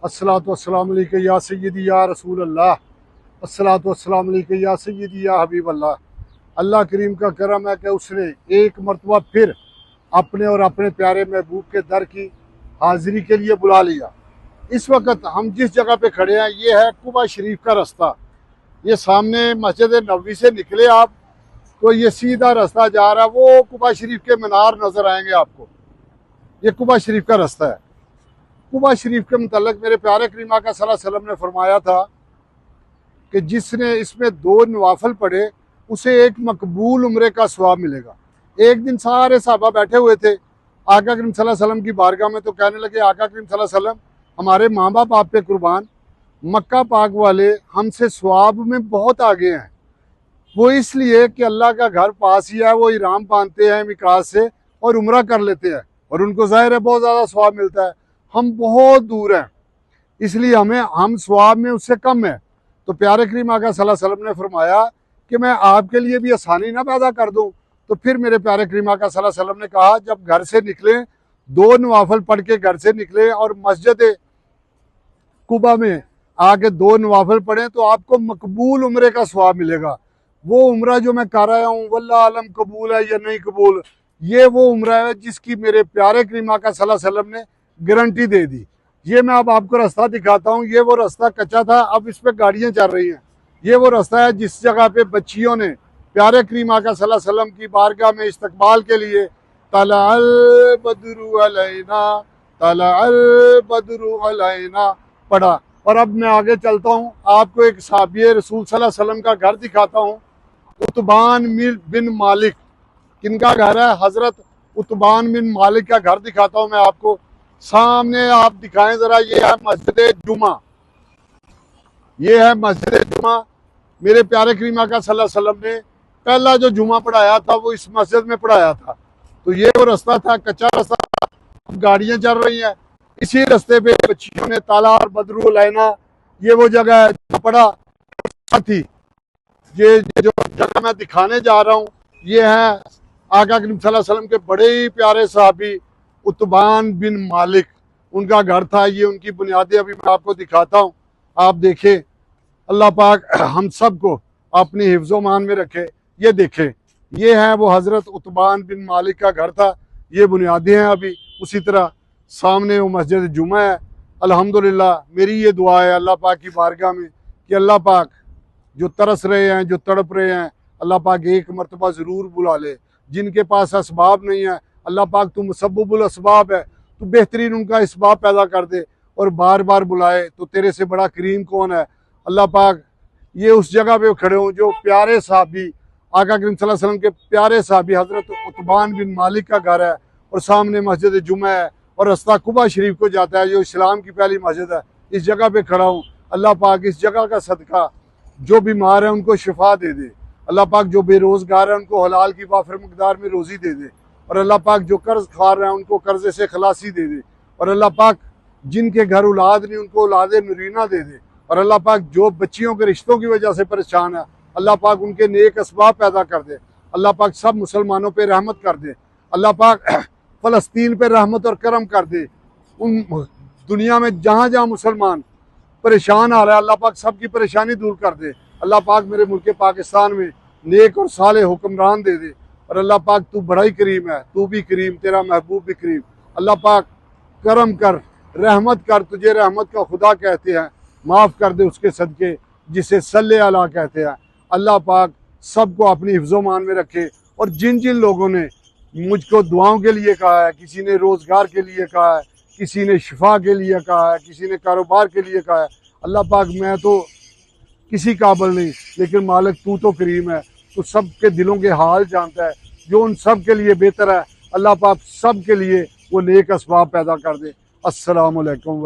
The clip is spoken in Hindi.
अस्सलातु वस्सलामु अलैका या सय्यदी या रसूल अल्लाह। अस्सलातु वस्सलामु अलैका या सय्यदी या हबीब अल्लाह। अल्लाह करीम का करम है कि उसने एक मरतबा फिर अपने और अपने प्यारे महबूब के दर की हाजिरी के लिए बुला लिया। इस वक्त हम जिस जगह पे खड़े हैं ये है कुबा शरीफ का रास्ता। ये सामने मस्जिद नबवी से निकले आप तो ये सीधा रास्ता जा रहा है, वो कुबा शरीफ के मीनार नजर आएंगे आपको। ये कुबा शरीफ का रास्ता है। कुबा शरीफ के मुतल्लिक मेरे प्यारे करीम आका सल्लल्लाहु अलैहि वसल्लम ने फरमाया था कि जिसने इसमें 2 नवाफल पढ़े उसे एक मकबूल उम्रे का सवाब मिलेगा। एक दिन सारे साहबा बैठे हुए थे आका करीम सल्लल्लाहु अलैहि वसल्लम की बारगाह में, तो कहने लगे आका करीम सल्लल्लाहु अलैहि वसल्लम, हमारे माँ बाप आप पे कुर्बान, मक्का पाक वाले हमसे सवाब में बहुत आगे हैं। वो इसलिए कि अल्लाह का घर पास ही है, वो इराम बांधते हैं मिकात से और उम्रा कर लेते हैं और उनको जाहिर है बहुत ज़्यादा सवाब मिलता है। हम बहुत दूर हैं इसलिए हम सवाब में उससे कम है। तो प्यारे करीम आका सल्लल्लाहु अलैहि वसल्लम ने फरमाया कि मैं आपके लिए भी आसानी ना पैदा कर दूं। तो फिर मेरे प्यारे करीम आका सल्लल्लाहु अलैहि वसल्लम ने कहा, जब घर से निकले 2 नवाफल पढ़ के घर से निकले और मस्जिद कुबा में आके 2 नवाफल पढ़े तो आपको मकबूल उम्रे का सवाब मिलेगा। वो उम्रा जो मैं कर रहा हूँ वल्लाह आलम कबूल है या नहीं कबूल, ये वो उम्रा है जिसकी मेरे प्यारे करीम आका सल्लल्लाहु अलैहि वसल्लम ने गारंटी दे दी। ये मैं अब आपको रास्ता दिखाता हूँ। ये वो रास्ता कच्चा था, अब इस पे गाड़ियां चल रही हैं। ये वो रास्ता है जिस जगह पे बच्चियों ने प्यारे करीम आका सल्लल्लाहु अलैहि वसल्लम की बारगाह में इस्तकबाल के लिए तलअल बद्रु अलैना, तलअल बद्रु अलैना पढ़ा। और अब मैं आगे चलता हूँ, आपको एक साहबी रसूल सल्लल्लाहु अलैहि वसल्लम का घर दिखाता हूँ। उतबान बिन मालिक, किनका घर है? हजरत उतबान बिन मालिक का घर दिखाता हूँ मैं आपको। सामने आप दिखाएं जरा, ये है मस्जिद जुमा। ये है मस्जिद जुमा। मेरे प्यारे करीम आका सल्लल्लाहु अलैहि वसल्लम ने पहला जो जुमा पढ़ाया था वो इस मस्जिद में पढ़ाया था। तो ये वो रास्ता था, कच्चा रास्ता, गाड़ियां चल रही हैं। इसी रास्ते पे बच्चियों ने ताला और बदरू लाइना, ये वो जगह है जो पढ़ा थी। ये जो जगह मैं दिखाने जा रहा हूँ ये है आका करीम सल्लल्लाहु अलैहि वसल्लम के बड़े ही प्यारे साहबी उतबान बिन मालिक, उनका घर था। ये उनकी बुनियादें अभी मैं आपको दिखाता हूँ, आप देखें। अल्लाह पाक हम सबको अपनी हिफ्ज़ो मान में रखे। ये देखें, ये है वो हज़रत उतबान बिन मालिक का घर था। ये बुनियादें हैं अभी। उसी तरह सामने वो मस्जिद जुमा है। अल्हम्दुलिल्लाह मेरी ये दुआ है अल्लाह पाक की बारगाह में कि अल्लाह पाक जो तरस रहे हैं, जो तड़प रहे हैं, अल्लाह पाक एक मरतबा ज़रूर बुला ले। जिनके पास असबाब नहीं है, अल्लाह पाक तू मुसब्बिबुल असबाब है, तू बेहतरीन उनका इसबाब पैदा कर दे और बार बार बुलाए। तो तेरे से बड़ा करीम कौन है? अल्लाह पाक ये उस जगह पे खड़े हों जो प्यारे साहबी आका करीम सल्लल्लाहु अलैहि वसल्लम के प्यारे साहबी हज़रत उतबान बिन मालिक का घर है और सामने मस्जिद जुमा है और रास्ता कुबा शरीफ को जाता है जो इस्लाम की पहली मस्जिद है। इस जगह पे खड़ा हूँ। अल्लाह पाक इस जगह का सदका जो बीमार है उनको शिफा दे दे। अल्लाह पाक जो बेरोजगार है उनको हलाल की वाफिर मकदार में रोजी दे दे। और अल्लाह पाक जो कर्ज खा रहे हैं उनको कर्जे से खलासी दे दे। और अल्लाह पाक जिनके घर औलाद नहीं उनको औलाद नरीना दे दे। और अल्लाह पाक जो बच्चियों के रिश्तों की वजह से परेशान है, अल्लाह पाक उनके नेक असबाब पैदा कर दे। अल्लाह पाक सब मुसलमानों पर रहमत कर दे। अल्लाह पाक फ़लस्तीन पर रहमत और करम कर दे। उन दुनिया में जहाँ जहाँ मुसलमान परेशान आ रहा है, अल्लाह पाक सबकी परेशानी दूर कर दे। अल्लाह पाक मेरे मुल्क पाकिस्तान में नेक और साले हुक्मरान दे दे। और अल्लाह पाक तू बड़ा ही करीम है, तू भी करीम, तेरा महबूब भी करीम। अल्लाह पाक करम कर, रहमत कर। तुझे रहमत का खुदा कहते हैं, माफ़ कर दे उसके सदके जिसे सल्ले अला कहते हैं। अल्लाह पाक सबको अपनी हिफ्ज़ो मान में रखे। और जिन जिन लोगों ने मुझको दुआओं के लिए कहा है, किसी ने रोज़गार के लिए कहा है, किसी ने शिफा के लिए कहा है, किसी ने कारोबार के लिए कहा है, अल्लाह पाक मैं तो किसी काबिल नहीं, लेकिन मालिक तू तो करीम है, तू सबके दिलों के हाल जानता है। जो उन सब के लिए बेहतर है, अल्लाह पाक सब के लिए वो नेक असबाब पैदा कर दे। अस्सलामु अलैकुम।